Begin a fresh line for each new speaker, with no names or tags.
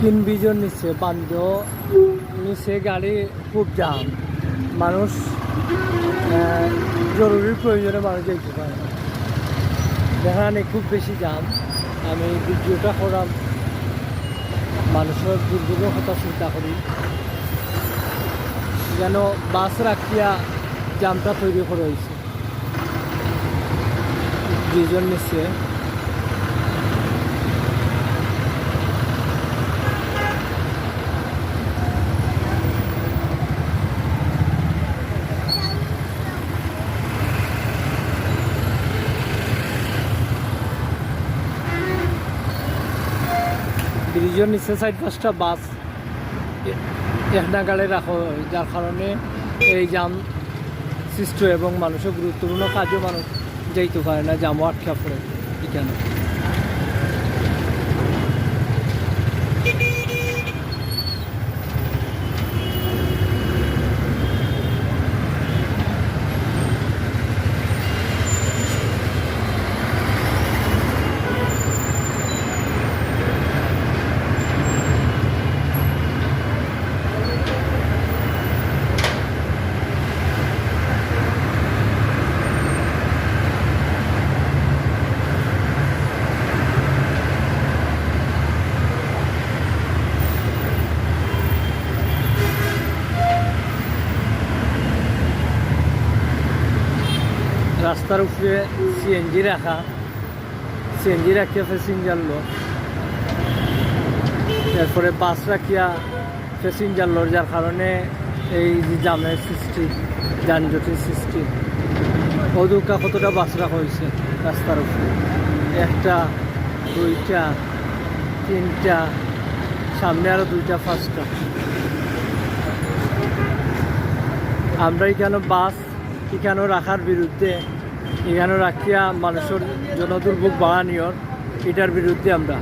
3-2 নিচ্ছে বান্ধ নিচে গাড়ি খুব জাম, মানুষ জরুরি প্রয়োজনে মানুষ যেতে পারে না, যেখানে খুব বেশি জাম। আমি ভিডিওটা করাম, মানুষের দুর্ভোগের কথা চিন্তা করি, যেন বাস রাখিয়া জামটা তৈরি করে হয়েছে। 2 নিচ্ছে ব্রিজের নিচে 4-5টা বাস এক নাগাড়ে রাখা হয়, যার কারণে এই জাম সৃষ্টি এবং মানুষের গুরুত্বপূর্ণ কাজও মানুষ যাইতে পারে না, জামও আটকা পড়ে এখানে। রাস্তার উপরে সিএনজি রাখিয়া প্যাসেঞ্জার লোক, এরপরে বাস রাখিয়া প্যাসেঞ্জার লোক, যার কারণে এই যে জামের সৃষ্টি, যানজটের সৃষ্টি। অদূকা কতটা বাস রাখা হয়েছে রাস্তার উপরে, 1টা 2টা 3টা, সামনে আরও 2টা 5টা। আমরা এখানে বাস এখানেও রাখার বিরুদ্ধে, এখানেও রাখিয়া মানুষের জনদুর্ভোগ বাড়ানিয়র এটার বিরুদ্ধে আমরা।